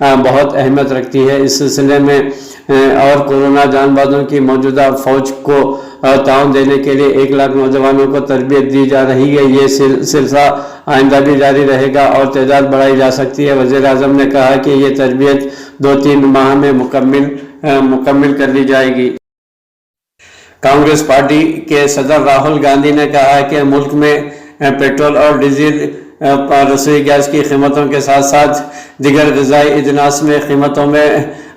بہت اہمیت رکھتی ہے۔ اس سلسلے میں اور کورونا جان بازوں کی موجودہ فوج کو تعاون دینے کے لیے 1 لاکھ نوجوانوں کو تربیت دی جا رہی ہے۔ یہ سلسلہ آئندہ بھی جاری رہے گا اور تعداد بڑھائی جا سکتی ہے۔ وزیر اعظم نے کہا کہ یہ تربیت 2-3 ماہ میں مکمل کر لی جائے گی۔ کانگریس پارٹی کے صدر راہل گاندھی نے کہا ہے کہ ملک میں پیٹرول اور ڈیزل، رسوئی گیس کی قیمتوں کے ساتھ ساتھ دیگر غذائی اجناس میں قیمتوں میں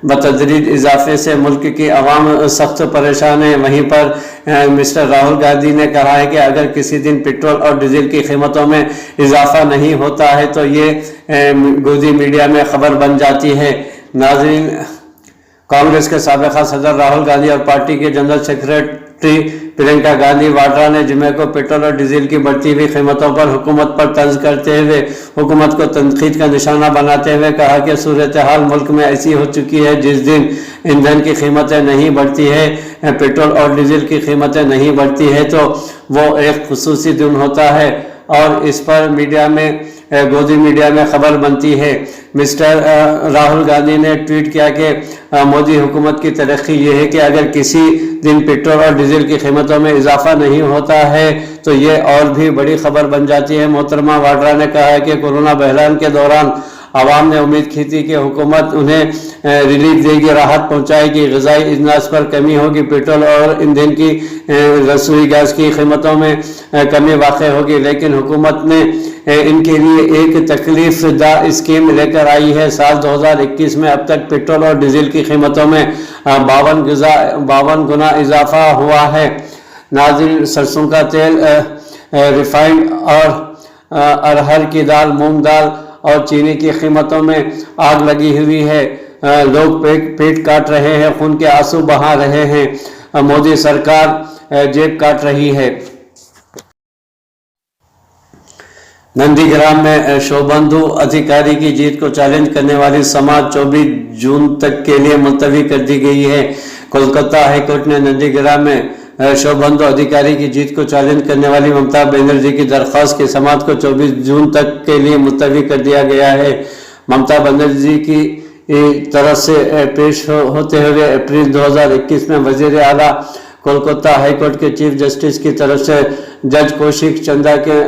بتدریج اضافے سے ملک کی عوام سخت پریشان ہے۔ وہیں پر مسٹر راہل گاندھی نے کہا ہے کہ اگر کسی دن پیٹرول اور ڈیزل کی قیمتوں میں اضافہ نہیں ہوتا ہے تو یہ گودی میڈیا میں خبر بن جاتی ہے۔ ناظرین، کانگریس کے سابقہ صدر راہل گاندھی اور پارٹی کے جنرل سیکرٹری پرینکا گاندھی واڈرا نے جمعہ کو پیٹرول اور ڈیزل کی بڑھتی ہوئی قیمتوں پر حکومت پر طنز کرتے ہوئے حکومت کو تنقید کا نشانہ بناتے ہوئے کہا کہ صورتحال ملک میں ایسی ہو چکی ہے جس دن ایندھن کی قیمتیں نہیں بڑھتی ہے، پیٹرول اور ڈیزل کی قیمتیں نہیں بڑھتی ہے تو وہ ایک خصوصی دن ہوتا ہے اور اس پر گودی میڈیا میں خبر بنتی ہے۔ مسٹر راہل گاندھی نے ٹویٹ کیا کہ مودی حکومت کی ترقی یہ ہے کہ اگر کسی دن پیٹرول اور ڈیزل کی قیمتوں میں اضافہ نہیں ہوتا ہے تو یہ اور بھی بڑی خبر بن جاتی ہے۔ محترمہ واڈرا نے کہا ہے کہ کورونا بحران کے دوران عوام نے امید کی تھی کہ حکومت انہیں ریلیف دے گی، راحت پہنچائے گی، غذائی اجناس پر کمی ہوگی، پیٹرول اور ایندھن کی رسوئی گیس کی قیمتوں میں کمی واقع ہوگی، لیکن حکومت نے ان کے لیے ایک تکلیف دہ اسکیم لے کر آئی ہے۔ سال 2021 میں اب تک پیٹرول اور ڈیزل کی قیمتوں میں 52 گنا اضافہ ہوا ہے۔ ناظرین، سرسوں کا تیل، ریفائنڈ اور ارہر کی دال، مونگ دال اور چینی کی قیمتوں میں آگ لگی ہوئی ہے۔ لوگ پیٹ کاٹ رہے ہیں، خون کے آنسو بہا رہے ہیں، مودی سرکار جیب کاٹ رہی ہے۔ نندی گرام میں شوبھندو ادھیکاری کی جیت کو چیلنج کرنے والی سماعت 24 جون تک کے لیے ملتوی کر دی گئی ہے۔ کولکتہ ہائی کورٹ نے نندی گرام میں شوبھندو ادھیکاری کی جیت کو چیلنج کرنے والی ممتا بنرجی کی درخواست کی سماعت کو 24 جون تک کے لیے ملتوی کر دیا گیا ہے۔ ممتا بنرجی کی طرف سے پیش ہوتے ہوئے اپریل 2021 میں وزیر اعلیٰ کولکتہ ہائی کورٹ کے چیف جسٹس کی طرف سے جج کوشک چندرا کے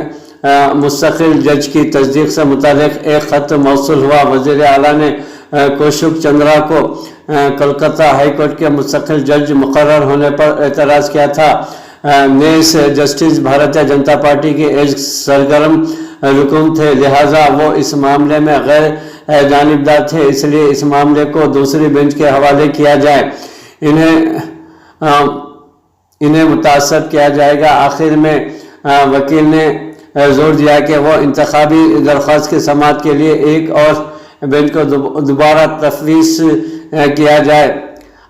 مستقل جج کی تصدیق سے متعلق ایک خط موصول ہوا۔ وزیر اعلیٰ نے کوشک چندرا کو کولکتہ ہائی کورٹ کے مستقل جج مقرر ہونے پر اعتراض کیا تھا۔ نیز جسٹس بھارتیہ جنتا پارٹی کے ایک سرگرم رکن تھے، لہٰذا وہ اس معاملے میں غیر جانبدار تھے، اس لیے اس معاملے کو دوسری بینچ کے حوالے کیا جائے، انہیں متعصب کیا جائے گا۔ آخر میں وکیل نے زور دیا کہ وہ انتخابی درخواست کی سماعت کے لیے ایک اور بینچ کو دوبارہ تفویض کیا جائے۔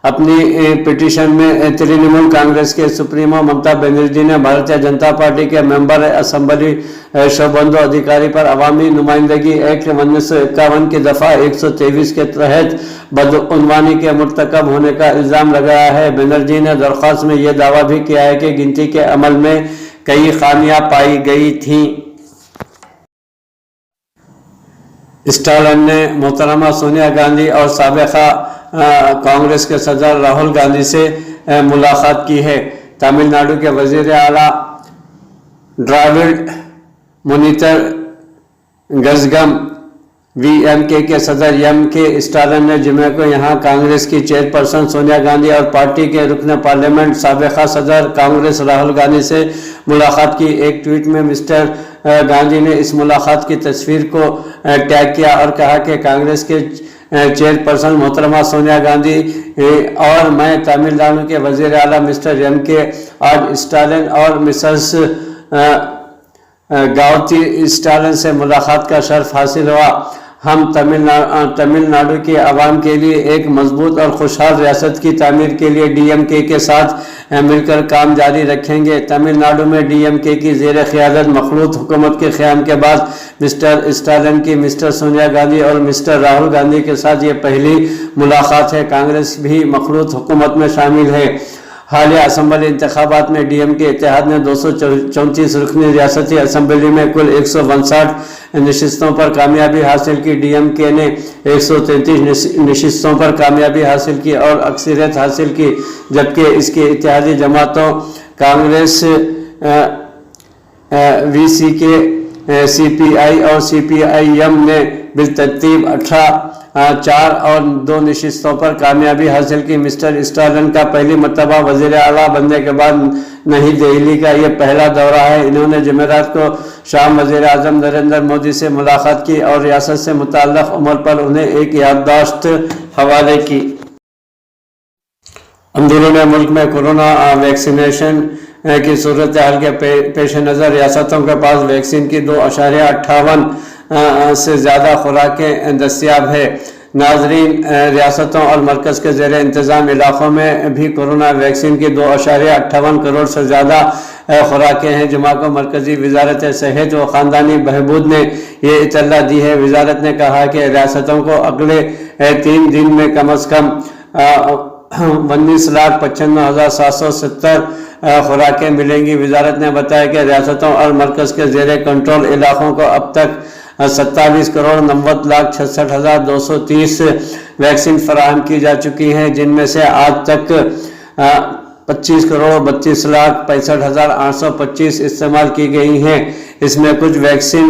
اپنی پٹیشن میں ترنمول کانگریس کے سپریمو ممتا بنرجی نے بھارتیہ جنتا پارٹی کے ممبر اسمبلی شوبھندو ادھیکاری پر عوامی نمائندگی ایکٹ 1951 کی دفعہ 123 کے تحت بدعنوانی کے مرتکب ہونے کا الزام لگایا ہے۔ بنرجی نے درخواست میں یہ دعویٰ بھی کیا ہے کہ گنتی کے عمل میں کئی خامیاں پائی گئی تھیں۔ اسٹالن نے محترمہ سونیا گاندھی اور سابقہ کانگریس کے صدر راہل گاندھی سے ملاقات کی ہے۔ تمل ناڈو کے وزیر اعلیٰ ڈراوڈ منیتر گزگم وی ایم کے صدر ایم کے اسٹالن نے جمعہ کو یہاں کانگریس کی چیئرپرسن سونیا گاندھی اور پارٹی کے رکن پارلیمنٹ سابقہ صدر کانگریس راہل گاندھی سے ملاقات کی۔ ایک ٹویٹ میں مسٹر گاندھی نے اس ملاقات کی تصویر کو ٹیگ کیا اور کہا کہ کانگریس کے چیئرپرسن محترمہ سونیا گاندھی اور میں تمل ناڈو کے وزیر اعلیٰ مسٹر ایم کے آج اسٹالن اور مسز گاوتی اسٹالن سے ملاقات کا شرف حاصل ہوا۔ ہم تمل ناڈو کے عوام کے لیے ایک مضبوط اور خوشحال ریاست کی تعمیر کے لیے ڈی ایم کے ساتھ مل کر کام جاری رکھیں گے۔ تمل ناڈو میں ڈی ایم کے کی زیر قیادت مخلوط حکومت کے قیام کے بعد مسٹر اسٹالن کی مسٹر سونیا گاندھی اور مسٹر راہل گاندھی کے ساتھ یہ پہلی ملاقات ہے۔ کانگریس بھی مخلوط حکومت میں شامل ہے۔ حالیہ اسمبلی انتخابات میں ڈی ایم کے اتحاد نے 234 رکنی ریاستی اسمبلی میں کل 159 نشستوں پر کامیابی حاصل کی۔ ڈی ایم کے نے 133 نشستوں پر کامیابی حاصل کی اور اکثریت حاصل کی، جبکہ اس کے اتحادی جماعتوں کانگریس، وی سی کے، سی پی آئی اور سی پی آئی ایم نے بالترتیب 4 اور 2 نشستوں پر کامیابی حاصل کی۔ مسٹر اسٹالن کا پہلی مرتبہ وزیر اعلیٰ بننے کے بعد نئی دہلی کا یہ پہلا دورہ ہے۔ انہوں نے جمعرات کو شام وزیر اعظم نریندر مودی سے ملاقات کی اور ریاست سے متعلق امور پر انہیں ایک یادداشت حوالے کی۔ اندرون ملک میں کورونا ویکسینیشن کی صورتحال کے پیش نظر ریاستوں کے پاس ویکسین کی 2.58 سے زیادہ خوراکیں دستیاب ہے۔ ناظرین، ریاستوں اور مرکز کے زیر انتظام علاقوں میں بھی کورونا ویکسین کی 2.58 کروڑ سے زیادہ خوراکیں ہیں۔ جمعہ کو مرکزی وزارت صحت و خاندانی بہبود نے یہ اطلاع دی ہے۔ وزارت نے کہا کہ ریاستوں کو اگلے 3 دن میں کم از کم 19,95,770 خوراکیں ملیں گی۔ وزارت نے بتایا کہ ریاستوں اور مرکز کے زیر کنٹرول علاقوں کو اب تک 27,90,66,230 ویکسین فراہم کی جا چکی ہیں، جن میں سے آج تک 25,32,65,825 استعمال کی گئی ہیں۔ اس میں کچھ ویکسین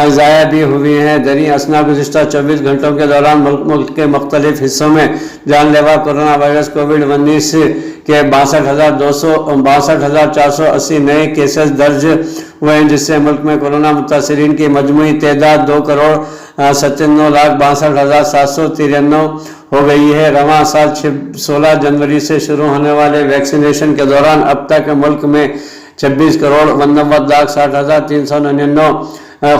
ضائع بھی ہوئی ہیں۔ دریں اثنا گزشتہ 24 گھنٹوں کے دوران ملک کے مختلف حصوں میں جان لیوا کورونا وائرس کووڈ-19 کے 62,480 نئے کیسز درج ہوئے ہیں، جس سے ملک میں کورونا متاثرین کی مجموعی تعداد 2,97,62,793 ہو گئی ہے۔ رواں سال 16 جنوری سے شروع ہونے والے ویکسینیشن کے دوران اب تک ملک میں 26,89,60,399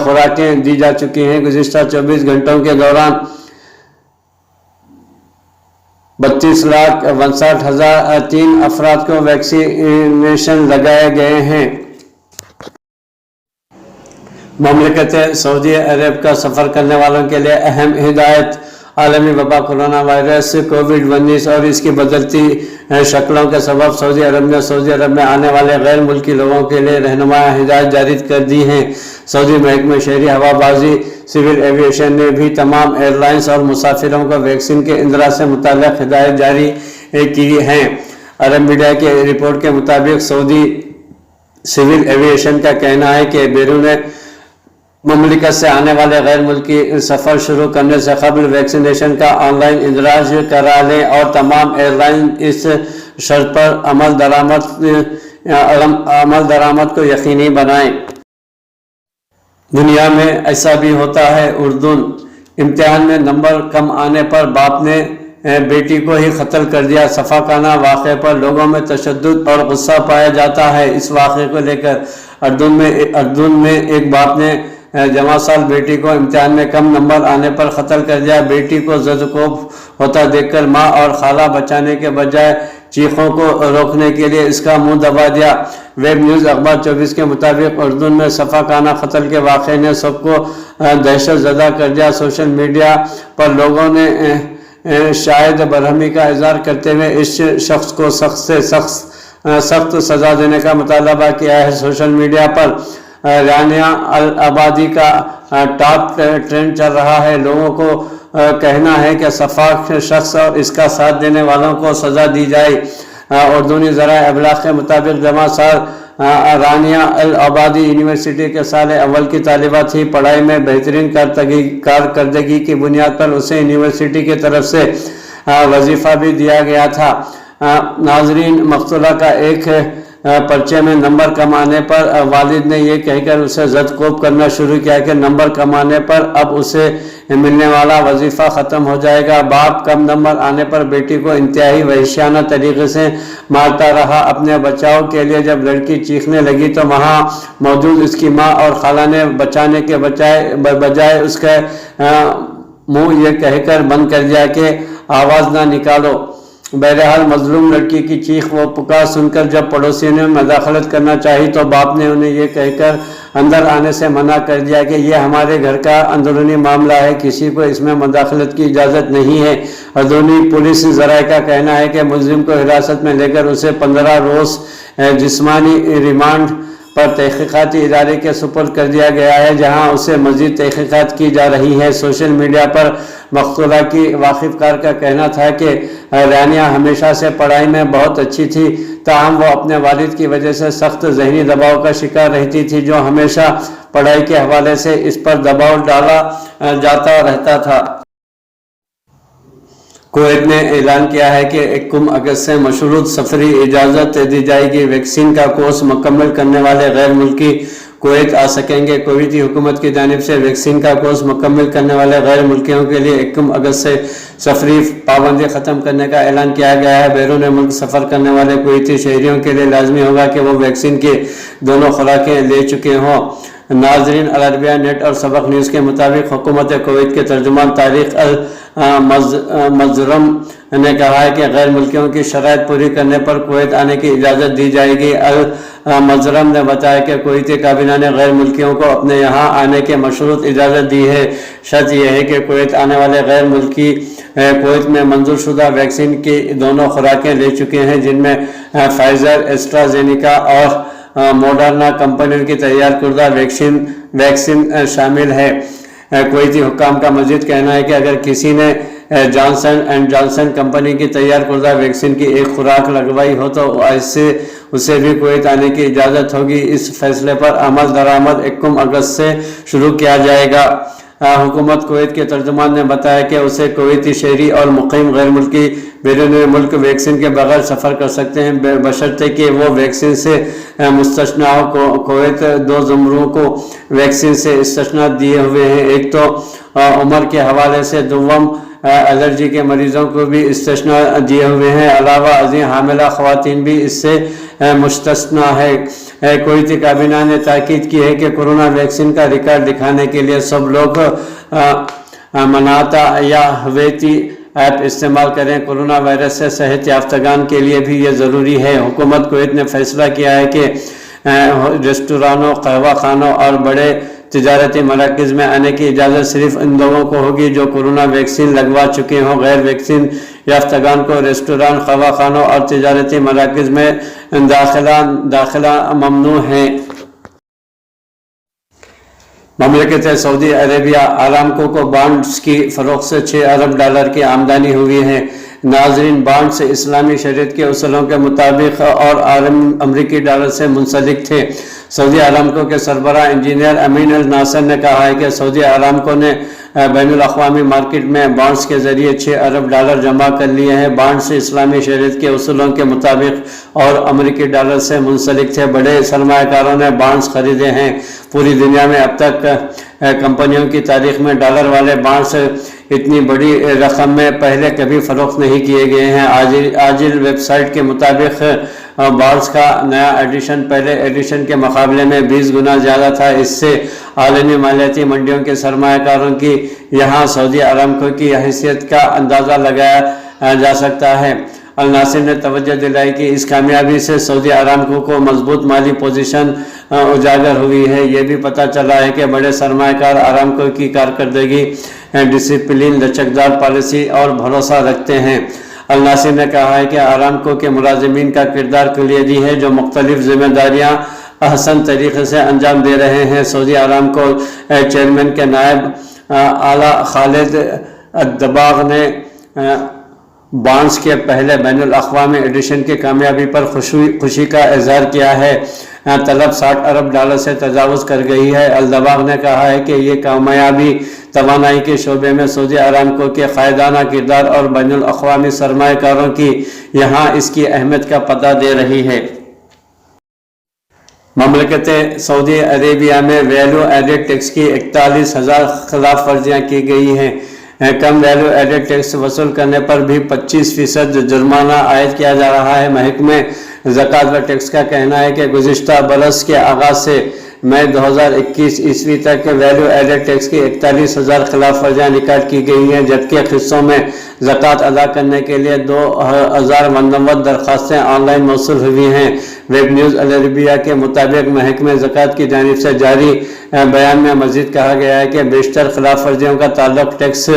خوراکیں دی جا چکی ہیں۔ گزشتہ 24 گھنٹوں کے دوران 32,59,003 افراد کو ویکسینیشن لگائے گئے ہیں۔ مملکت سعودی عرب کا سفر کرنے والوں کے لیے اہم ہدایت۔ عالمی وبا کورونا وائرس کووڈ-19 اور اس کی بدلتی شکلوں کے سبب سعودی عرب نے سعودی عرب میں آنے والے غیر ملکی لوگوں کے لیے رہنما ہدایت جاری کر دی ہیں۔ سعودی محکمہ شہری ہوا بازی سول ایویشن نے بھی تمام ایئر لائنز اور مسافروں کو ویکسین کے اندراج سے متعلق ہدایت جاری کی ہیں۔ عرب میڈیا کی رپورٹ کے مطابق سعودی سول ایویشن کا کہنا ہے کہ بیرون مملکت سے آنے والے غیر ملکی سفر شروع کرنے سے قبل ویکسینیشن کا آن لائن اندراج کرا لیں اور تمام ایئر لائن اس شرط پر عمل درآمد کو یقینی بنائیں۔ دنیا میں ایسا بھی ہوتا ہے۔ اردن: امتحان میں نمبر کم آنے پر باپ نے بیٹی کو ہی قتل کر دیا۔ صفاقانہ واقعے پر لوگوں میں تشدد اور غصہ پایا جاتا ہے۔ اس واقعے کو لے کر اردن میں ایک باپ نے جمع سال بیٹی کو امتحان میں کم نمبر آنے پر قتل کر دیا۔ بیٹی کو زدکوب ہوتا دیکھ کر ماں اور خالہ بچانے کے بجائے چیخوں کو روکنے کے لیے اس کا منہ دبا دیا۔ ویب نیوز اخبار 24 کے مطابق اردن میں صفاقانہ قتل کے واقعے نے سب کو دہشت زدہ کر دیا۔ سوشل میڈیا پر لوگوں نے شاید برہمی کا اظہار کرتے ہوئے اس شخص کو سخت سے سخت سزا دینے کا مطالبہ کیا ہے۔ سوشل میڈیا پر رانیہ العبادی کا ٹاپ ٹرینڈ چل رہا ہے۔ لوگوں کو کہنا ہے کہ شفاف شخص اور اس کا ساتھ دینے والوں کو سزا دی جائے۔ اردنی ذرائع ابلاغ کے مطابق جمع سال رانیہ العبادی یونیورسٹی کے سال اول کی طالبہ تھی۔ پڑھائی میں بہترین کارکردگی کی بنیاد پر اسے یونیورسٹی کی طرف سے وظیفہ بھی دیا گیا تھا۔ ناظرین، مقتولہ کا ایک پرچے میں نمبر کم آنے پر والد نے یہ کہہ کر اسے زدکوب کرنا شروع کیا کہ نمبر کم آنے پر اب اسے ملنے والا وظیفہ ختم ہو جائے گا۔ باپ کم نمبر آنے پر بیٹی کو انتہائی وحشیانہ طریقے سے مارتا رہا۔ اپنے بچاؤ کے لیے جب لڑکی چیخنے لگی تو وہاں موجود اس کی ماں اور خالہ نے بچانے کے بجائے اس کا منہ یہ کہہ کر بند کر دیا کہ آواز نہ نکالو۔ بہرحال مظلوم لڑکی کی چیخ و پکار سن کر جب پڑوسیوں نے مداخلت کرنا چاہی تو باپ نے انہیں یہ کہہ کر اندر آنے سے منع کر دیا کہ یہ ہمارے گھر کا اندرونی معاملہ ہے، کسی کو اس میں مداخلت کی اجازت نہیں ہے۔ اردنی پولیس ذرائع کا کہنا ہے کہ ملزم کو حراست میں لے کر اسے 15 روز جسمانی ریمانڈ پر تحقیقاتی ادارے کے سپرد کر دیا گیا ہے، جہاں اسے مزید تحقیقات کی جا رہی ہے۔ سوشل میڈیا پر مقتولہ کی واقف کار کا کہنا تھا کہ رانیہ ہمیشہ سے پڑھائی میں بہت اچھی تھی، تاہم وہ اپنے والد کی وجہ سے سخت ذہنی دباؤ کا شکار رہتی تھی، جو ہمیشہ پڑھائی کے حوالے سے اس پر دباؤ ڈالا جاتا رہتا تھا۔ کویت نے اعلان کیا ہے کہ 1 اگست سے مشروط سفری اجازت دی جائے گی۔ ویکسین کا کورس مکمل کرنے والے غیر ملکی کویت آ سکیں گے۔ کویتی حکومت کی جانب سے ویکسین کا کورس مکمل کرنے والے غیر ملکیوں کے لیے 1 اگست سے سفری پابندی ختم کرنے کا اعلان کیا گیا ہے۔ بیرون ملک سفر کرنے والے کویتی شہریوں کے لیے لازمی ہوگا کہ وہ ویکسین کی دونوں خوراکیں لے چکے ہوں۔ ناظرین، العربیہ نیٹ اور سبق نیوز کے مطابق حکومت کویت کے ترجمان طارق المزرم نے کہا ہے کہ غیر ملکیوں کی شرائط پوری کرنے پر کویت آنے کی اجازت دی جائے گی۔ المزرم نے بتایا کہ کویتی کابینہ نے غیر ملکیوں کو اپنے یہاں آنے کی مشروط اجازت دی ہے۔ شرط یہ ہے کہ کویت آنے والے غیر ملکی کویت میں منظور شدہ ویکسین کی دونوں خوراکیں لے چکے ہیں، جن میں فائزر، ایسٹرازینیکا اور موڈرنا کمپنیوں کی تیار کردہ ویکسین شامل ہے۔ کویتی حکام کا مزید کہنا ہے کہ اگر کسی نے جانسن اینڈ جانسن کمپنی کی تیار کردہ ویکسین کی ایک خوراک لگوائی ہو تو اسے بھی کویت آنے کی اجازت ہوگی۔ اس فیصلے پر عمل درآمد 1 اگست سے شروع کیا جائے گا۔ حکومت کویت کے ترجمان نے بتایا کہ اسے کویتی شہری اور مقیم غیر ملکی بیرون ملک ویکسین کے بغیر سفر کر سکتے ہیں، بشرطے کہ وہ ویکسین سے مستثنی ہو۔ کویت 2 زمروں کو ویکسین سے استثناء دیے ہوئے ہیں، ایک تو عمر کے حوالے سے، دوم الرجی کے مریضوں کو بھی استثناء دیے ہوئے ہیں۔ علاوہ ازیں حاملہ خواتین بھی اس سے مستثنیٰ ہے۔ کویتی کابینہ نے تاکید کی ہے کہ کورونا ویکسین کا ریکارڈ دکھانے کے لیے سب لوگ مناتا یا ہویتی ایپ استعمال کریں۔ کورونا وائرس سے صحت یافتگان کے لیے بھی یہ ضروری ہے۔ حکومت کویت نے فیصلہ کیا ہے کہ ریستورانوں، قہوہ خانوں اور بڑے تجارتی مراکز میں آنے کی اجازت صرف ان لوگوں کو ہوگی جو کورونا ویکسین لگوا چکے ہوں۔ غیر ویکسین یافتگان کو ریستوران، قہوہ خانوں اور تجارتی مراکز میں داخلہ ممنوع ہے۔ مملکت سعودی عربیہ آرامکو کو بانڈز کی فروخت سے $6 ارب کی آمدنی ہوئی ہے۔ ناظرین، بانڈز اسلامی شریعت کے اصولوں کے مطابق اور امریکی ڈالر سے منسلک تھے۔ سعودی آرامکو کے سربراہ انجینئر امین الناصر نے کہا ہے کہ سعودی آرامکو نے بین الاقوامی مارکیٹ میں بانڈز کے ذریعے $6 ارب جمع کر لیے ہیں۔ بانڈز اسلامی شریعت کے اصولوں کے مطابق اور امریکی ڈالر سے منسلک تھے۔ بڑے سرمایہ کاروں نے بانڈز خریدے ہیں۔ پوری دنیا میں اب تک کمپنیوں کی تاریخ میں ڈالر والے بانڈز اتنی بڑی رقم میں پہلے کبھی فروخت نہیں کیے گئے ہیں۔ آجل ویب سائٹ کے مطابق بانڈز کا نیا ایڈیشن پہلے ایڈیشن کے مقابلے میں 20 گنا زیادہ تھا۔ اس سے عالمی مالیاتی منڈیوں کے سرمایہ کاروں کی یہاں سعودی آرامکو کی حیثیت کا اندازہ لگایا جا سکتا ہے۔ الناصر نے توجہ دلائی کہ اس کامیابی سے سعودی آرامکو کو مضبوط مالی پوزیشن اجاگر ہوئی ہے۔ یہ بھی پتہ چلا ہے کہ بڑے سرمایہ کار آرامکو کی کارکردگی، ڈسپلن، لچکدار پالیسی اور بھروسہ رکھتے ہیں۔ الناصر نے کہا ہے کہ آرامکو کے ملازمین کا کردار کلیدی ہے، جو مختلف ذمہ داریاں احسن طریقے سے انجام دے رہے ہیں۔ سعودی آرامکو چیئرمین کے نائب اعلیٰ خالد الدباغ نے بانڈز کے پہلے بین الاقوامی ایڈیشن کی کامیابی پر خوشی کا اظہار کیا ہے۔ طلب $60 ارب سے تجاوز کر گئی ہے۔ الدباغ نے کہا ہے کہ یہ کامیابی توانائی کے شعبے میں سعودی آرامکو کے قائدانہ کردار اور بین الاقوامی سرمایہ کاروں کی یہاں اس کی اہمیت کا پتہ دے رہی ہے۔ مملکت سعودی عربیہ میں ویلیو ایڈڈ ٹیکس کی 41,000 خلاف ورزیاں کی گئی ہیں۔ کم ویلیو ایڈڈ ٹیکس وصول کرنے پر بھی 25% جرمانہ عائد کیا جا رہا ہے۔ محکمہ زکوٰۃ و ٹیکس کا کہنا ہے کہ گزشتہ برس کے آغاز سے مئی 2021 عیسوی تک ویلیو ایڈڈ ٹیکس کی 41,000 خلاف ورزیاں ریکارڈ کی گئی ہیں، جبکہ قسطوں میں زکوٰۃ ادا کرنے کے لیے 2099 درخواستیں آن لائن موصول ہوئی ہیں۔ ویب نیوز العربیہ کے مطابق محکمہ زکوٰۃ کی جانب سے جاری بیان میں مزید کہا گیا ہے کہ بیشتر خلاف ورزیوں کا تعلق ٹیکس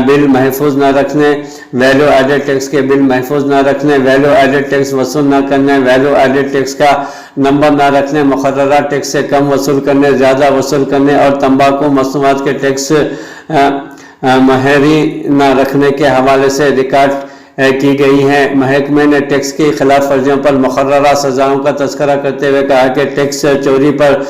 بل محفوظ نہ رکھنے، ویلیو ایڈڈ ٹیکس کے بل محفوظ نہ رکھنے، ویلیو ایڈڈ ٹیکس وصول نہ کرنے، ویلیو ایڈڈ ٹیکس کا نمبر نہ رکھنے، مقررہ ٹیکس سے کم وصول کرنے، زیادہ وصول کرنے اور تمباکو مصنوعات کے ٹیکس مہری نہ رکھنے کے حوالے سے ریکارڈ کی گئی ہے۔ محکمے نے ٹیکس کی خلاف ورزیوں پر مقررہ سزاؤں کا تذکرہ کرتے ہوئے کہا کہ ٹیکس چوری پر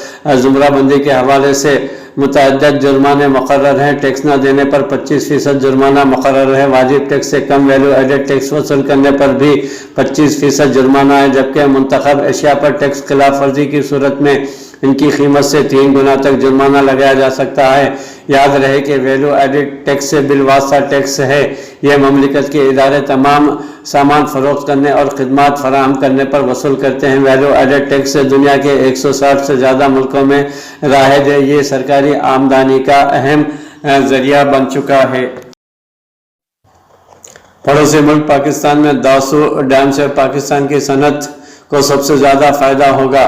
زمرہ بندی کے حوالے سے متعدد جرمانے مقرر ہیں۔ ٹیکس نہ دینے پر 25% جرمانہ مقرر ہے۔ واجب ٹیکس سے کم ویلیو ایڈڈ ٹیکس وصول کرنے پر بھی 25% جرمانہ ہے، جبکہ منتخب اشیاء پر ٹیکس خلاف ورزی کی صورت میں ان کی قیمت سے 3 گنا تک جرمانہ لگایا جا سکتا ہے۔ یاد رہے کہ ویلیو ایڈڈ ٹیکس بالواسطہ ٹیکس ہے۔ یہ مملکت کے ادارے تمام سامان فروخت کرنے اور خدمات فراہم کرنے پر وصول کرتے ہیں۔ ویلیو ایڈڈ ٹیکس دنیا کے 160 سے زیادہ ملکوں میں رائج ہے۔ یہ سرکاری آمدنی کا اہم ذریعہ بن چکا ہے۔ پڑوسی ملک پاکستان میں داسو ڈیم سے پاکستان کی صنعت کو سب سے زیادہ فائدہ ہوگا۔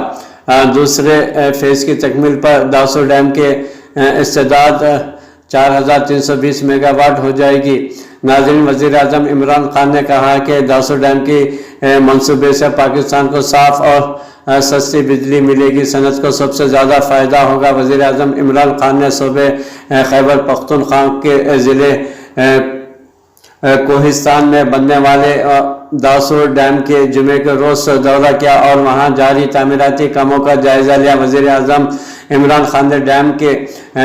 دوسرے فیز کی تکمیل پر داسو ڈیم کے استعداد 4320 میگا واٹ ہو جائے گی۔ ناظرین، وزیر اعظم عمران خان نے کہا کہ داسو ڈیم کی منصوبے سے پاکستان کو صاف اور سستی بجلی ملے گی، صنعت کو سب سے زیادہ فائدہ ہوگا۔ وزیر اعظم عمران خان نے صوبے خیبر پختونخوا کے ضلع کوہستان میں بننے والے داسو ڈیم کے جمعے کے روز دورہ کیا اور وہاں جاری تعمیراتی کاموں کا جائزہ لیا۔ وزیر اعظم عمران خان نے ڈیم کے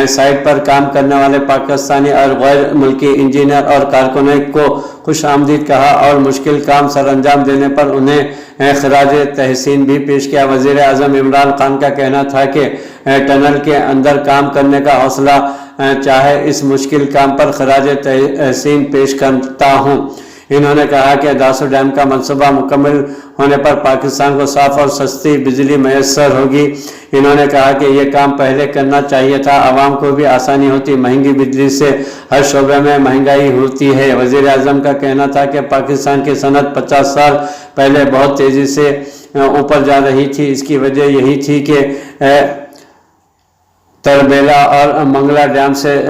سائٹ پر کام کرنے والے پاکستانی اور غیر ملکی انجینئر اور کارکنوں کو خوش آمدید کہا اور مشکل کام سر انجام دینے پر انہیں خراج تحسین بھی پیش کیا۔ وزیر اعظم عمران خان کا کہنا تھا کہ ٹنل کے اندر کام کرنے کا حوصلہ چاہے اس مشکل کام پر خراج تحسین پیش کرتا ہوں۔ انہوں نے کہا کہ داسو ڈیم کا منصوبہ مکمل ہونے پر پاکستان کو صاف اور سستی بجلی میسر ہوگی۔ انہوں نے کہا کہ یہ کام پہلے کرنا چاہیے تھا، عوام کو بھی آسانی ہوتی، مہنگی بجلی سے ہر شعبے میں مہنگائی ہوتی ہے۔ وزیر اعظم کا کہنا تھا کہ پاکستان کی صنعت 50 سال پہلے بہت تیزی سے اوپر جا رہی تھی، اس کی وجہ یہی تھی کہ تربیلا اور منگلا ڈیم سے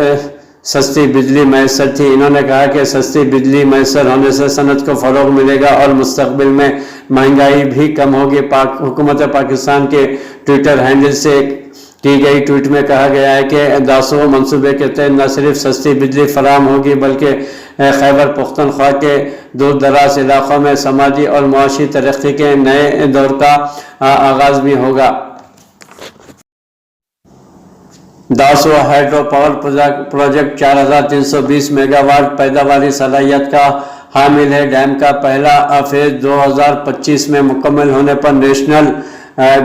سستی بجلی میسر تھی۔ انہوں نے کہا کہ سستی بجلی میسر ہونے سے صنعت کو فروغ ملے گا اور مستقبل میں مہنگائی بھی کم ہوگی۔ حکومت پاکستان کے ٹویٹر ہینڈل سے کی گئی ٹویٹ میں کہا گیا ہے کہ داسو منصوبے کے تحت نہ صرف سستی بجلی فراہم ہوگی بلکہ خیبر پختونخوا کے دور دراز علاقوں میں سماجی اور معاشی ترقی کے نئے دور کا آغاز بھی ہوگا۔ Dasu hydro power project 4320 megawatt پیداواری صلاحیت کا حامل ہے۔ ڈیم کا پہلا فیز 2025 میں مکمل ہونے پر نیشنل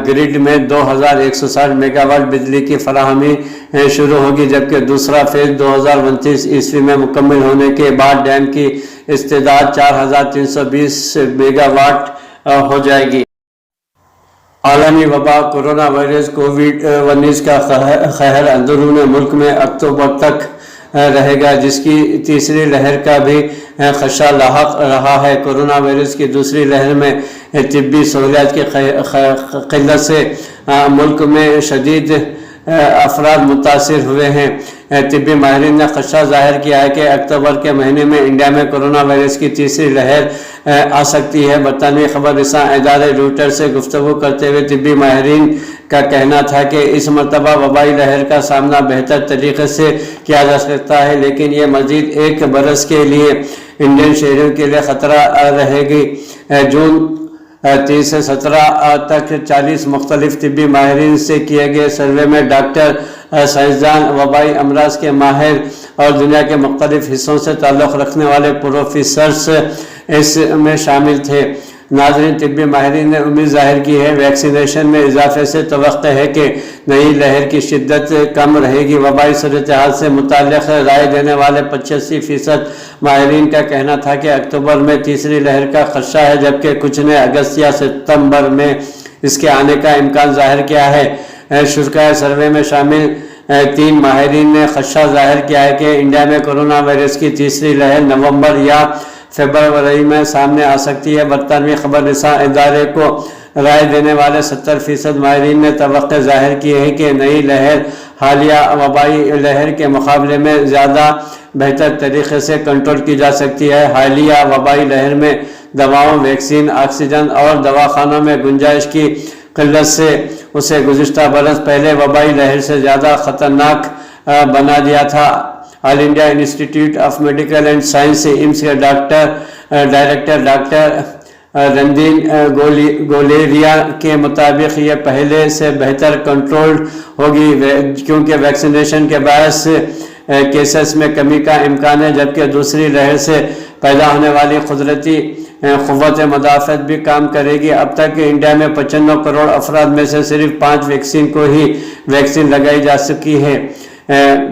گریڈ میں 2160 میگا واٹ بجلی کی فراہمی شروع ہوگی، جبکہ دوسرا فیز 2029 عیسوی میں مکمل ہونے کے بعد ڈیم کی استعداد 4320 میگا واٹ ہو جائے گی۔ عالمی وبا کورونا وائرس کووڈ-19 کا قہر اندرون ملک میں اکتوبر تک رہے گا، جس کی تیسری لہر کا بھی خدشہ لاحق رہا ہے۔ کورونا وائرس کی دوسری لہر میں طبی سہولیات کی قلت سے ملک میں شدید افراد متاثر ہوئے ہیں۔ طبی ماہرین نے خدشہ ظاہر کیا ہے کہ اکتوبر کے مہینے میں انڈیا میں کورونا وائرس کی تیسری لہر آ سکتی ہے۔ برطانوی خبر رساں ادارے رویٹر سے گفتگو کرتے ہوئے طبی ماہرین کا کہنا تھا کہ اس مرتبہ وبائی لہر کا سامنا بہتر طریقے سے کیا جا سکتا ہے، لیکن یہ مزید ایک برس کے لیے انڈین شہریوں کے لیے خطرہ رہے گی۔ جون 30 سے 17 تک 40 مختلف طبی ماہرین سے کیے گئے سروے میں ڈاکٹر، سائنسدان، وبائی امراض کے ماہر اور دنیا کے مختلف حصوں سے تعلق رکھنے والے پروفیسرز اس میں شامل تھے۔ ناظرین، طبی ماہرین نے امید ظاہر کی ہے ویکسینیشن میں اضافے سے توقع ہے کہ نئی لہر کی شدت کم رہے گی۔ وبائی صورتحال سے متعلق رائے دینے والے 85% ماہرین کا کہنا تھا کہ اکتوبر میں تیسری لہر کا خدشہ ہے، جبکہ کچھ نے اگست یا ستمبر میں اس کے آنے کا امکان ظاہر کیا ہے۔ شرکائے سروے میں شامل 3 ماہرین نے خدشہ ظاہر کیا ہے کہ انڈیا میں کورونا وائرس کی تیسری لہر نومبر یا فروری میں سامنے آ سکتی ہے۔ برطانوی خبر رساں ادارے کو رائے دینے والے 70% ماہرین نے توقع ظاہر کی ہے کہ نئی لہر حالیہ وبائی لہر کے مقابلے میں زیادہ بہتر طریقے سے کنٹرول کی جا سکتی ہے۔ حالیہ وبائی لہر میں دواؤں، ویکسین، آکسیجن اور دواخانوں میں گنجائش کی قلت سے اسے گزشتہ برس پہلے وبائی لہر سے زیادہ خطرناک بنا دیا تھا۔ All India institute of medical and science AIIMS کے ڈائریکٹر ڈاکٹر رندین گولیریا کے مطابق یہ پہلے سے بہتر کنٹرول ہوگی کیونکہ ویکسینیشن کے باعث کیسز میں کمی کا امکان ہے، جبکہ دوسری لہر سے پیدا ہونے والی قدرتی قوت مدافعت بھی کام کرے گی۔ اب تک انڈیا میں 95 کروڑ افراد میں سے صرف 5 ویکسین کو ہی ویکسین لگائی جا سکی ہے۔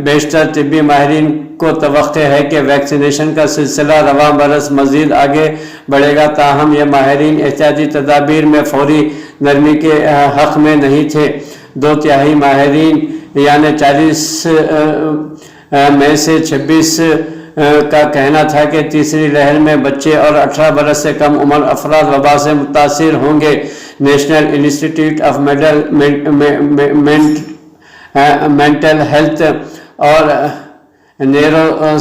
بیشتر طبی ماہرین کو توقع ہے کہ ویکسینیشن کا سلسلہ رواں برس مزید آگے بڑھے گا، تاہم یہ ماہرین احتیاطی تدابیر میں فوری نرمی کے حق میں نہیں تھے۔ 2/3 ماہرین یعنی 40 میں سے 26 کا کہنا تھا کہ تیسری لہر میں بچے اور 18 برس سے کم عمر افراد وبا سے متاثر ہوں گے۔ National institute of mental health اور نیورو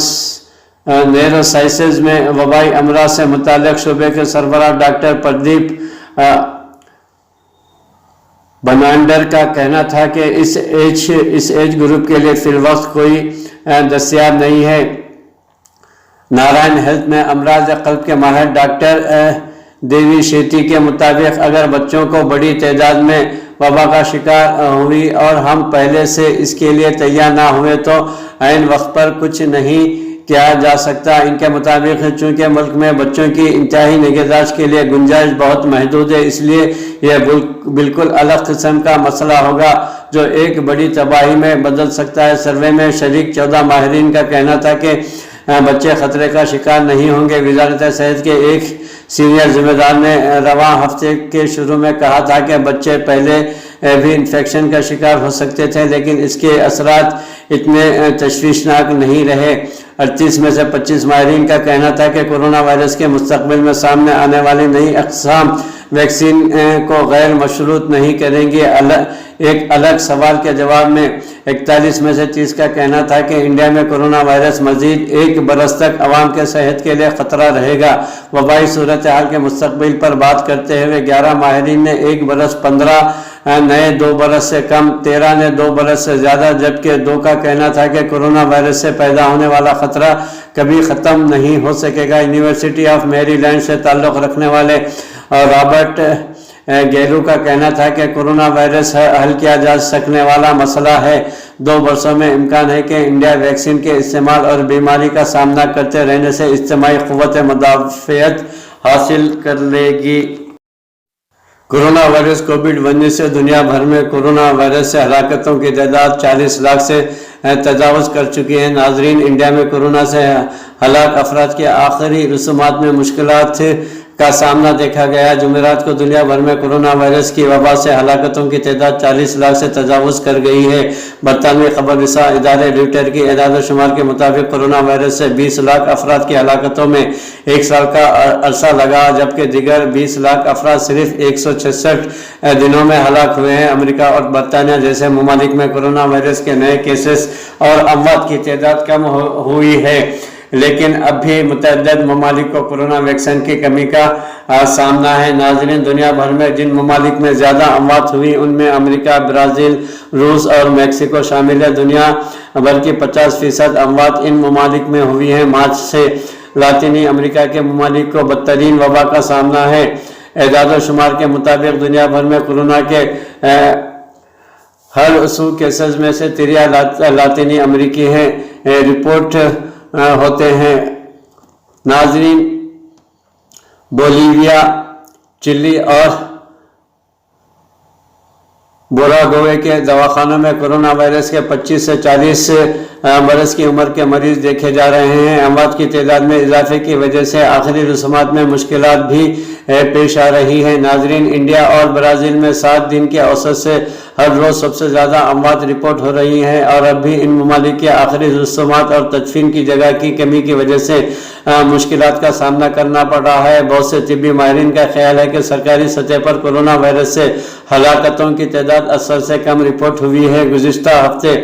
سائنسز میں وبائی امراض سے متعلق شعبے کے سربراہ ڈاکٹر پردیپ بنانڈر کا کہنا تھا کہ اس ایج گروپ کے لیے فی الوقت کوئی دستیاب نہیں ہے۔ نارائن ہیلتھ میں امراض قلب کے ماہر ڈاکٹر دیوی شیٹی کے مطابق اگر بچوں کو بڑی تعداد میں وبا کا شکار ہوئی اور ہم پہلے سے اس کے لیے تیار نہ ہوئے تو عین وقت پر کچھ نہیں کیا جا سکتا۔ ان کے مطابق چونکہ ملک میں بچوں کی انتہائی نگہداشت کے لیے گنجائش بہت محدود ہے، اس لیے یہ بالکل الگ قسم کا مسئلہ ہوگا جو ایک بڑی تباہی میں بدل سکتا ہے۔ سروے میں شریک 14 ماہرین کا کہنا تھا کہ بچے خطرے کا شکار نہیں ہوں گے۔ وزارت صحت کے ایک سینئر ذمہ دار نے رواں ہفتے کے شروع میں کہا تھا کہ بچے پہلے بھی انفیکشن کا شکار ہو سکتے تھے لیکن اس کے اثرات اتنے تشویشناک نہیں رہے۔ 38 میں سے 25 ماہرین کا کہنا تھا کہ کورونا وائرس کے مستقبل میں سامنے آنے والی نئی اقسام ویکسین کو غیر مشروط نہیں کریں گی۔ ایک الگ سوال کے جواب میں 41 میں سے 30 کا کہنا تھا کہ انڈیا میں کورونا وائرس مزید 1 برس تک عوام کے صحت کے لیے خطرہ رہے گا۔ وبائی صورتحال کے مستقبل پر بات کرتے ہوئے 11 ماہرین نے 1 برس 15 نئے 2 برس سے کم 13 نے 2 برس سے زیادہ جبکہ 2 کا کہنا تھا کہ کورونا وائرس سے پیدا ہونے والا خطرہ کبھی ختم نہیں ہو سکے گا۔ یونیورسٹی آف میری لینڈ سے تعلق رکھنے والے رابرٹ گیلو کا کہنا تھا کہ کورونا وائرس حل کیا جا سکنے والا مسئلہ ہے۔ 2 برسوں میں امکان ہے کہ انڈیا ویکسین کے استعمال اور بیماری کا سامنا کرتے رہنے سے اجتماعی قوت مدافعت حاصل کر لے گی۔ کورونا وائرس کووڈ-19 سے دنیا بھر میں کورونا وائرس سے ہلاکتوں کی تعداد 40 لاکھ سے تجاوز کر چکی ہے۔ ناظرین، انڈیا میں کورونا سے ہلاک افراد کے آخری رسومات میں مشکلات کا سامنا دیکھا گیا۔ جمعرات کو دنیا بھر میں کورونا وائرس کی وبا سے ہلاکتوں کی تعداد 40 لاکھ سے تجاوز کر گئی ہے۔ برطانوی خبر رساں ادارے رویٹر کی اعداد و شمار کے مطابق کورونا وائرس سے 20 لاکھ افراد کی ہلاکتوں میں 1 سال کا عرصہ لگا جبکہ دیگر 20 لاکھ افراد صرف 166 دنوں میں ہلاک ہوئے ہیں۔ امریکہ اور برطانیہ جیسے ممالک میں کورونا وائرس کے نئے کیسز اور اموات کی تعداد کم ہوئی ہے لیکن اب بھی متعدد ممالک کو کورونا ویکسین کی کمی کا سامنا ہے۔ ناظرین، دنیا بھر میں جن ممالک میں زیادہ اموات ہوئی ان میں امریکہ، برازیل، روس اور میکسیکو شامل ہے۔ دنیا بھر کی 50% اموات ان ممالک میں ہوئی ہیں۔ مارچ سے لاطینی امریکہ کے ممالک کو بدترین وبا کا سامنا ہے۔ اعداد و شمار کے مطابق دنیا بھر میں کورونا کے ہر 100 کیسز میں سے 13 لاطینی امریکی ہیں رپورٹ ہوتے ہیں۔ ناظرین، بولیویا، چلی اور بوراگوے کے دواخانوں میں کورونا وائرس کے 25 سے 40 برس کی عمر کے مریض دیکھے جا رہے ہیں۔ اموات کی تعداد میں اضافے کی وجہ سے آخری رسومات میں مشکلات بھی پیش آ رہی ہیں۔ ناظرین، انڈیا اور برازیل میں 7 دن کے اوسط سے ہر روز سب سے زیادہ اموات رپورٹ ہو رہی ہیں، اور اب بھی ان ممالک کے آخری رسومات اور تدفین کی جگہ کی کمی کی وجہ سے مشکلات کا سامنا کرنا پڑ رہا ہے۔ بہت سے طبی ماہرین کا خیال ہے کہ سرکاری سطح پر کورونا وائرس سے ہلاکتوں کی تعداد اثر سے کم رپورٹ ہوئی ہے۔ گزشتہ ہفتے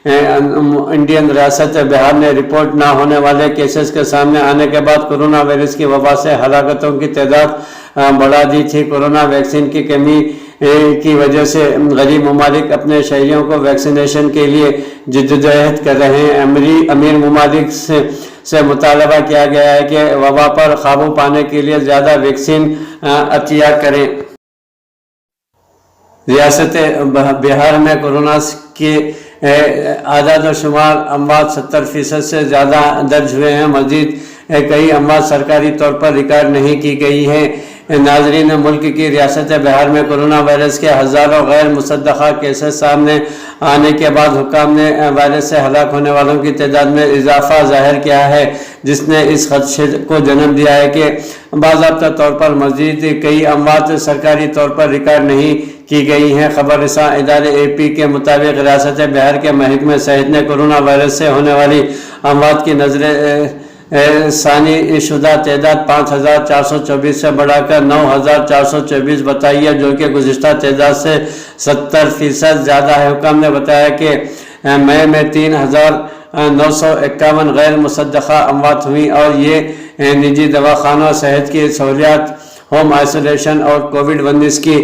انڈین ریاست بہار نے رپورٹ نہ ہونے والے کیسز کے سامنے آنے کے بعد کورونا وائرس کی وبا سے ہلاکتوں کی تعداد بڑھا دی تھی۔ کورونا ویکسین کی کمی کی وجہ سے غریب ممالک اپنے شہریوں کو ویکسینیشن کے لیے جدوجہد کر رہے ہیں۔ امیر ممالک سے مطالبہ کیا گیا ہے کہ وبا پر قابو پانے کے لیے زیادہ ویکسین عطیہ کریں۔ ریاست بہار میں کورونا کے اعداد و شمار اموات 70% سے زیادہ درج ہوئے ہیں۔ مزید کئی اموات سرکاری طور پر ریکارڈ نہیں کی گئی ہیں۔ ناظرین، ملک کی ریاست بہار میں کورونا وائرس کے ہزاروں غیر مصدقہ کیسز سامنے آنے کے بعد حکام نے وائرس سے ہلاک ہونے والوں کی تعداد میں اضافہ ظاہر کیا ہے، جس نے اس خدشے کو جنم دیا ہے کہ باضابطہ طور پر مزید کئی اموات سرکاری طور پر ریکارڈ نہیں کی گئی ہیں۔ خبر رساں ادارے اے پی کے مطابق ریاست بہار کے محکمہ صحت نے کورونا وائرس سے ہونے والی اموات کی نظر ثانی شدہ تعداد 5424 سے بڑھا کر 9424 بتائی ہے، جو کہ گزشتہ تعداد سے 70% زیادہ ہے۔ حکام نے بتایا کہ مئی میں 3951 غیر مصدقہ اموات ہوئیں، اور یہ نجی دواخانوں، صحت کی سہولیات، ہوم آئسولیشن اور کووڈ-19 کی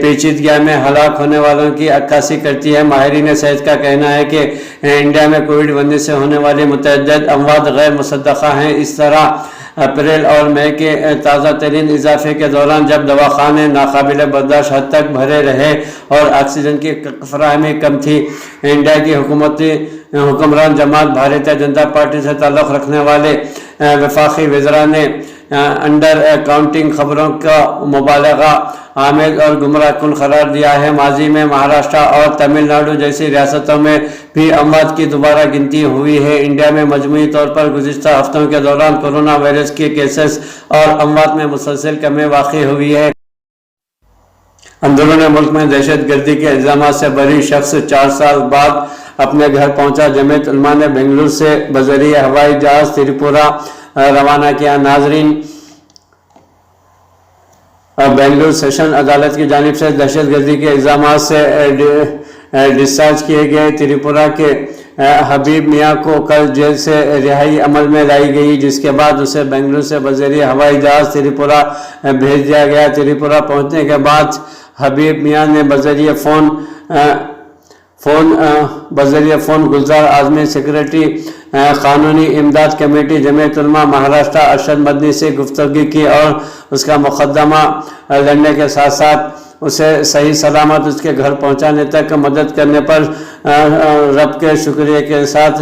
پیچیدگیوں میں ہلاک ہونے والوں کی عکاسی کرتی ہے۔ ماہرین صحت کا کہنا ہے کہ انڈیا میں کووڈ-19 سے ہونے والی متعدد اموات غیر مصدقہ ہیں۔ اس طرح اپریل اور مئی کے تازہ ترین اضافے کے دوران جب دواخانے ناقابل برداشت حد تک بھرے رہے اور آکسیجن کی فراہمی کم تھی، انڈیا کی حکمران جماعت بھارتیہ جنتا پارٹی سے تعلق رکھنے والے وفاقی وزراء نے انڈر کاؤنٹنگ خبروں کا مبالغہ آمیز اور گمراہ کن قرار دیا ہے۔ ماضی میں مہاراشٹر اور تمل ناڈو جیسی ریاستوں میں بھی اموات کی دوبارہ گنتی ہوئی ہے۔ انڈیا میں مجموعی طور پر گزشتہ ہفتوں کے دوران کورونا وائرس کے کیسز اور اموات میں مسلسل کمی واقع ہوئی ہے۔ اندرون ملک میں دہشت گردی کے الزامات سے بری شخص 4 سال بعد اپنے گھر پہنچا۔ جمعیت علماء نے بنگلور سے بذریعہ ہوائی جہاز تریپورہ روانہ کیا۔ ناظرین، بنگلور سیشن عدالت کی جانب سے دہشت گردی کے الزامات سے ڈسچارج کیے گئے تریپورہ کے حبیب میاں کو کل جیل سے رہائی عمل میں لائی گئی، جس کے بعد اسے بنگلور سے بذریعہ ہوائی جہاز تریپورہ بھیج دیا گیا۔ تریپورہ پہنچنے کے بعد حبیب میاں نے بذریعہ فون گلزار اعظمی سیکرٹری قانونی امداد کمیٹی جمعیت علماء مہاراشٹر ارشد مدنی سے گفتگو کی اور اس کا مقدمہ لڑنے کے ساتھ ساتھ اسے صحیح سلامت اس کے گھر پہنچانے تک مدد کرنے پر رب کے شکریہ کے ساتھ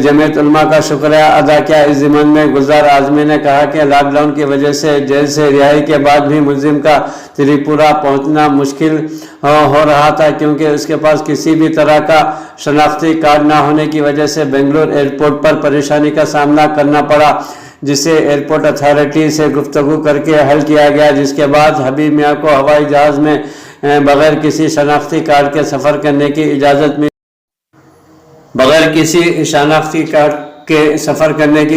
جمعیت علماء کا شکریہ ادا کیا۔ اس ضمن میں گلزار اعظمی نے کہا کہ لاک ڈاؤن کی وجہ سے جیل سے رہائی کے بعد بھی ملزم کا تریپورہ پہنچنا مشکل ہو رہا تھا، کیونکہ اس کے پاس کسی بھی طرح کا شناختی کارڈ نہ ہونے کی وجہ سے بنگلور ایئرپورٹ پر پریشانی کا سامنا کرنا پڑا، جسے ایئرپورٹ اتھارٹی سے گفتگو کر کے حل کیا گیا، جس کے بعد حبیب میاں کو ہوائی جہاز میں بغیر کسی شناختی کارڈ کے سفر کرنے کی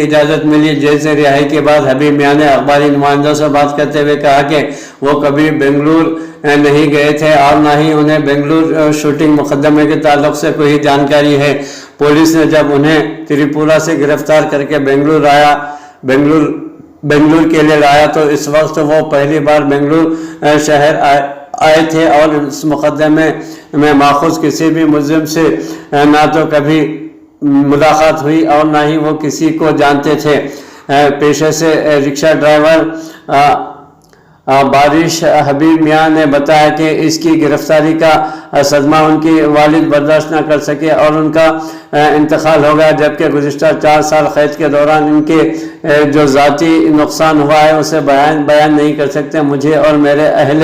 اجازت ملی۔ جیل سے رہائی کے بعد حبیب میاں نے اخباری نمائندوں سے بات کرتے ہوئے کہا کہ وہ کبھی بنگلور نہیں گئے تھے اور نہ ہی انہیں بنگلور شوٹنگ مقدمے کے تعلق سے کوئی جانکاری ہے۔ پولیس نے جب انہیں تریپورہ سے گرفتار کر کے بنگلور کے لیے لایا تو اس وقت وہ پہلی بار بنگلور شہر آئے تھے اور اس مقدمے میں ماخوذ کسی بھی ملزم سے نہ تو کبھی ملاقات ہوئی اور نہ ہی وہ کسی کو جانتے تھے۔ پیشے سے رکشہ ڈرائیور بارش حبیب میاں نے بتایا کہ اس کی گرفتاری کا صدمہ ان کی والد برداشت نہ کر سکے اور ان کا انتقال ہو گیا، جبکہ گزشتہ 4 سال قید کے دوران ان کے جو ذاتی نقصان ہوا ہے اسے بیان نہیں کر سکتے۔ مجھے اور میرے اہل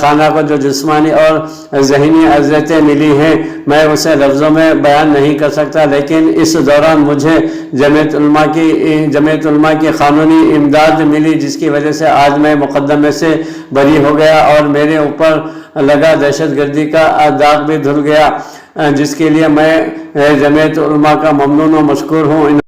خانہ کو جو جسمانی اور ذہنی اذیتیں ملی ہیں میں اسے لفظوں میں بیان نہیں کر سکتا، لیکن اس دوران مجھے جمعیت علماء کی قانونی امداد ملی، جس کی وجہ سے آج میں مقدمے سے بری ہو گیا اور میرے اوپر لگا دہشت گردی کا داغ بھی دھل گیا، جس کے لیے میں جمعیت علماء کا ممنون و مشکور ہوں۔